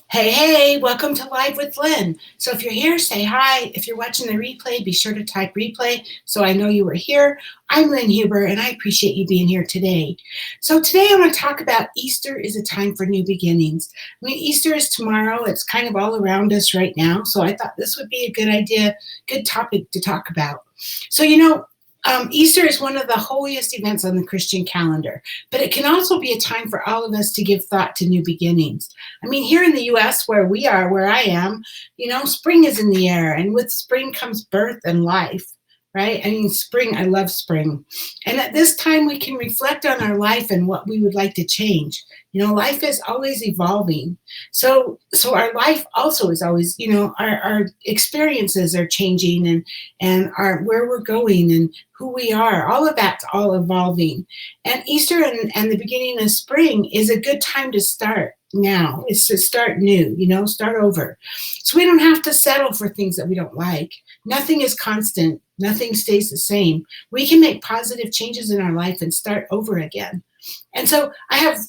Hey, welcome to Live with Lynn. So if you're here, say hi. If you're watching the replay, be sure to type replay so I know you were here. I'm Lynn Huber, and I appreciate you being here today. So today I want to talk about Easter is a time for new beginnings. I mean, Easter is tomorrow. It's kind of all around us right now. So I thought this would be a good idea, good topic to talk about. So, Easter is one of the holiest events on the Christian calendar, but it can also be a time for all of us to give thought to new beginnings. I mean, here in the US, where we are, where I am, spring is in the air, and with spring comes birth and life, right? I mean, spring, I love spring. And at this time, we can reflect on our life and what we would like to change. Life is always evolving. So our life also is always, our experiences are changing and our where we're going and who we are. All of that's all evolving. And Easter and the beginning of spring is a good time to start now. It's to start new, start over. So we don't have to settle for things that we don't like. Nothing is constant. Nothing stays the same. We can make positive changes in our life and start over again. And so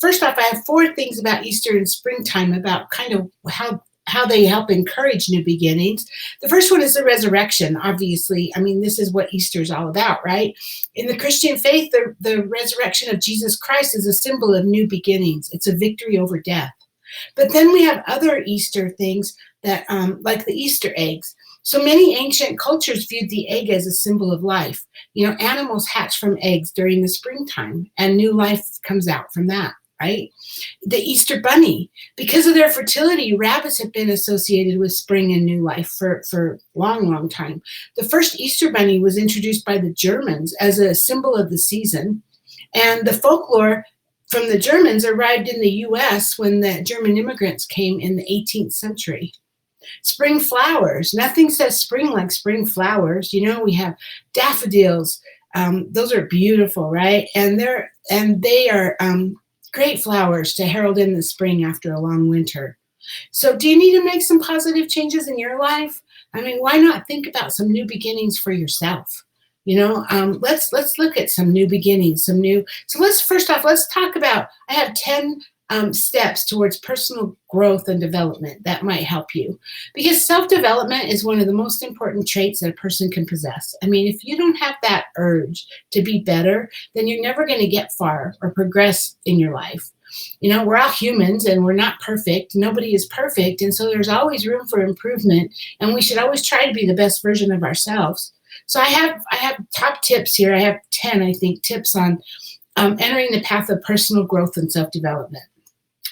first off, I have 4 things about Easter and springtime about kind of how they help encourage new beginnings. The first one is the resurrection, obviously. I mean, this is what Easter is all about, right? In the Christian faith, the resurrection of Jesus Christ is a symbol of new beginnings. It's a victory over death. But then we have other Easter things that, like the Easter eggs. So many ancient cultures viewed the egg as a symbol of life. Animals hatch from eggs during the springtime, and new life comes out from that, right? The Easter bunny, because of their fertility, rabbits have been associated with spring and new life for a long, long time. The first Easter bunny was introduced by the Germans as a symbol of the season, and the folklore from the Germans arrived in the US when the German immigrants came in the 18th century. Spring flowers. Nothing says spring like spring flowers. We have daffodils. Those are beautiful, right? And they are great flowers to herald in the spring after a long winter. So do you need to make some positive changes in your life? I mean, why not think about some new beginnings for yourself? Let's look at some new beginnings, so let's talk about, I have 10 steps towards personal growth and development that might help you. Because self-development is one of the most important traits that a person can possess. I mean, if you don't have that urge to be better, then you're never going to get far or progress in your life. We're all humans and we're not perfect. Nobody is perfect. And so there's always room for improvement. And we should always try to be the best version of ourselves. So I have top tips here. I have 10, I think, tips on entering the path of personal growth and self-development.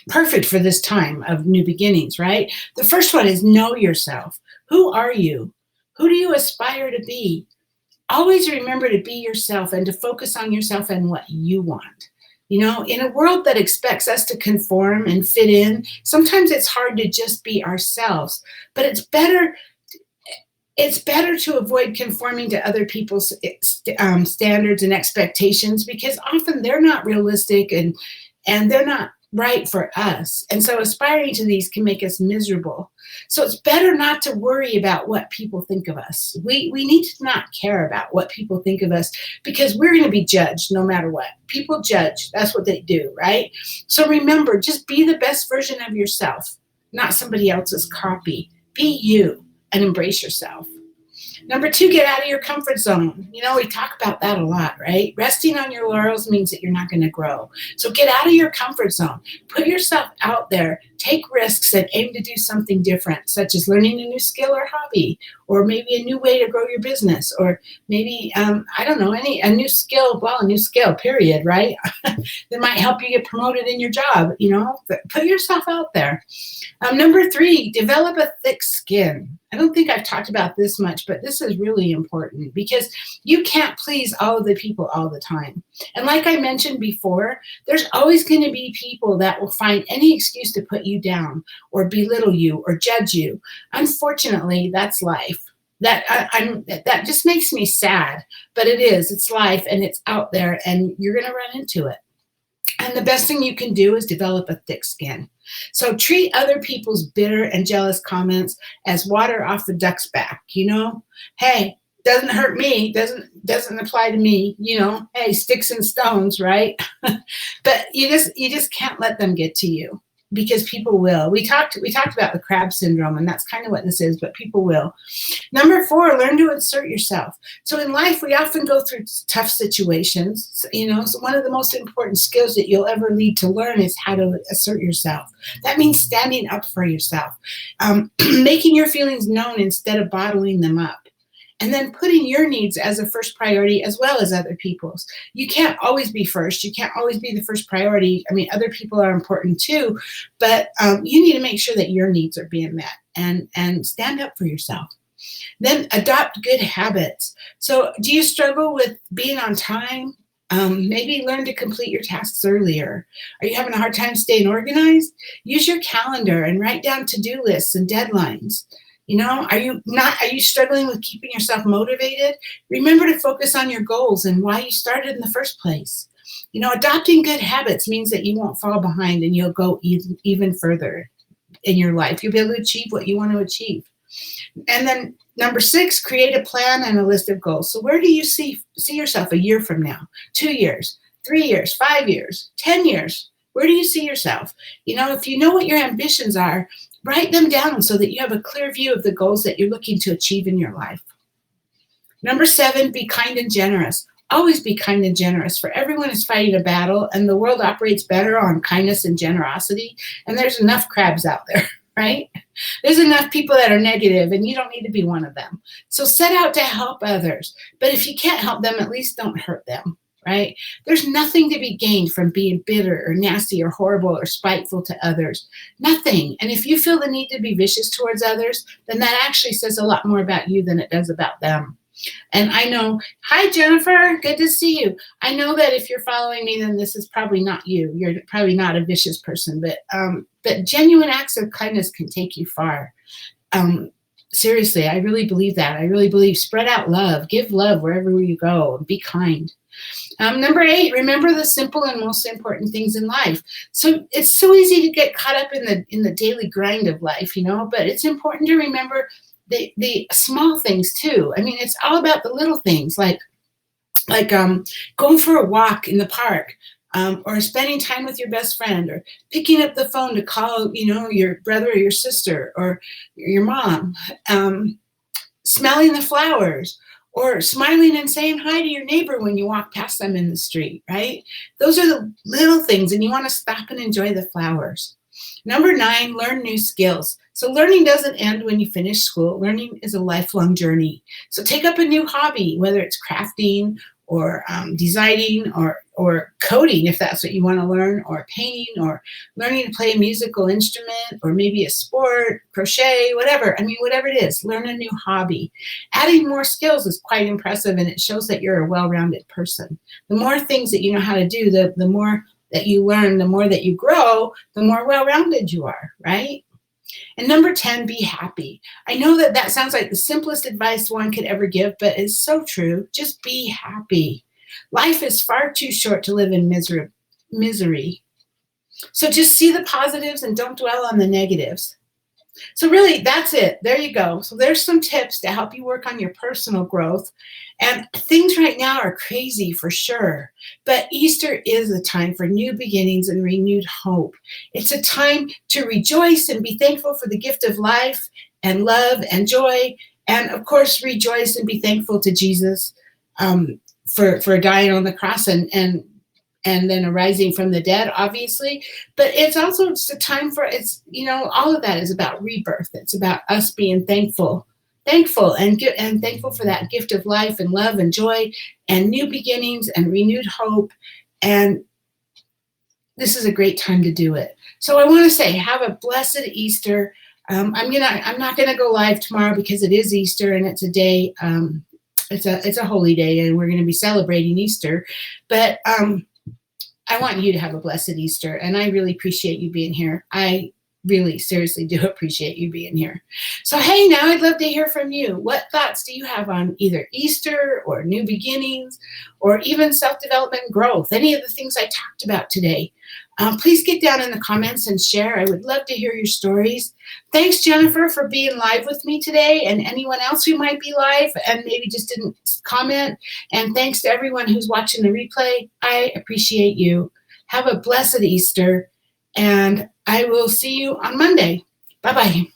Perfect for this time of new beginnings, right? The first one is know yourself. Who are you? Who do you aspire to be? Always remember to be yourself and to focus on yourself and what you want. In a world that expects us to conform and fit in, sometimes it's hard to just be ourselves, but it's better to avoid conforming to other people's standards and expectations, because often they're not realistic and they're not right for us. And so aspiring to these can make us miserable. So it's better not to worry about what people think of us. We need to not care about what people think of us, because we're going to be judged no matter what. People judge. That's what they do, right? So remember, just be the best version of yourself, not somebody else's copy. Be you and embrace yourself. Number 2, get out of your comfort zone. We talk about that a lot, right? Resting on your laurels means that you're not going to grow. So get out of your comfort zone. Put yourself out there. Take risks and aim to do something different, such as learning a new skill or hobby, or maybe a new way to grow your business, or maybe, a new skill, period, right? That might help you get promoted in your job, Put yourself out there. Number 3, develop a thick skin. I don't think I've talked about this much, but this is really important, because you can't please all of the people all the time. And like I mentioned before, there's always going to be people that will find any excuse to put you down or belittle you or judge you. Unfortunately, that's life. That just makes me sad, but it's life, and it's out there, and you're going to run into it. And the best thing you can do is develop a thick skin. So treat other people's bitter and jealous comments as water off the duck's back. Hey, doesn't hurt me, doesn't apply to me. Hey, sticks and stones, right? But you just can't let them get to you. because people will. We talked about the crab syndrome, and that's kind of what this is, but people will. Number 4, learn to assert yourself. So in life, we often go through tough situations. So one of the most important skills that you'll ever need to learn is how to assert yourself. That means standing up for yourself, making your feelings known instead of bottling them up. And then putting your needs as a first priority as well as other people's. You can't always be first. You can't always be the first priority. I mean, other people are important too, but you need to make sure that your needs are being met and stand up for yourself. Then adopt good habits. So do you struggle with being on time? Maybe learn to complete your tasks earlier. Are you having a hard time staying organized? Use your calendar and write down to-do lists and deadlines. Are you struggling with keeping yourself motivated? Remember to focus on your goals and why you started in the first place. Adopting good habits means that you won't fall behind and you'll go even further in your life. You'll be able to achieve what you want to achieve. And then number 6, create a plan and a list of goals. So where do you see yourself a year from now, 2 years, 3 years, 5 years, 10 years? Where do you see yourself? If you know what your ambitions are, write them down so that you have a clear view of the goals that you're looking to achieve in your life. Number 7, be kind and generous. Always be kind and generous, for everyone is fighting a battle and the world operates better on kindness and generosity. And there's enough crabs out there, right? There's enough people that are negative and you don't need to be one of them. So set out to help others. But if you can't help them, at least don't hurt them. Right? There's nothing to be gained from being bitter or nasty or horrible or spiteful to others. Nothing. And if you feel the need to be vicious towards others, then that actually says a lot more about you than it does about them. And I know, hi, Jennifer, good to see you. I know that if you're following me, then this is probably not you. You're probably not a vicious person, but genuine acts of kindness can take you far. Seriously, I really believe that. I really believe spread out love, give love wherever you go, and be kind. Number 8, remember the simple and most important things in life. So it's so easy to get caught up in the daily grind of life, but it's important to remember the small things too. I mean, it's all about the little things like going for a walk in the park, or spending time with your best friend, or picking up the phone to call, your brother or your sister or your mom, smelling the flowers, or smiling and saying hi to your neighbor when you walk past them in the street, right? Those are the little things, and you want to stop and enjoy the flowers. Number 9, learn new skills. So learning doesn't end when you finish school. Learning is a lifelong journey. So take up a new hobby, whether it's crafting or designing or coding, if that's what you want to learn, or painting, or learning to play a musical instrument, or maybe a sport, crochet, whatever. I mean, whatever it is, learn a new hobby. Adding more skills is quite impressive, and it shows that you're a well-rounded person. The more things that you know how to do, the more that you learn, the more that you grow, the more well-rounded you are, right? And number 10, be happy. I know that sounds like the simplest advice one could ever give, but it's so true. Just be happy. Life is far too short to live in misery. So just see the positives and don't dwell on the negatives. So really, that's it. There you go. So there's some tips to help you work on your personal growth. And things right now are crazy for sure. But Easter is a time for new beginnings and renewed hope. It's a time to rejoice and be thankful for the gift of life and love and joy. And of course, rejoice and be thankful to Jesus for dying on the cross and then arising from the dead, obviously. But it's also just a time for, all of that is about rebirth. It's about us being thankful and thankful for that gift of life and love and joy and new beginnings and renewed hope. And this is a great time to do it. So I want to say, have a blessed Easter. I'm not gonna go live tomorrow because it is Easter and it's a day. It's a holy day, and we're going to be celebrating Easter. But I want you to have a blessed Easter, and I really appreciate you being here. I really seriously do appreciate you being here. So hey, now I'd love to hear from you. What thoughts do you have on either Easter or new beginnings or even self-development growth? Any of the things I talked about today? Please get down in the comments and share. I would love to hear your stories. Thanks, Jennifer, for being live with me today, and anyone else who might be live and maybe just didn't comment. And thanks to everyone who's watching the replay. I appreciate you. Have a blessed Easter, and I will see you on Monday. Bye-bye.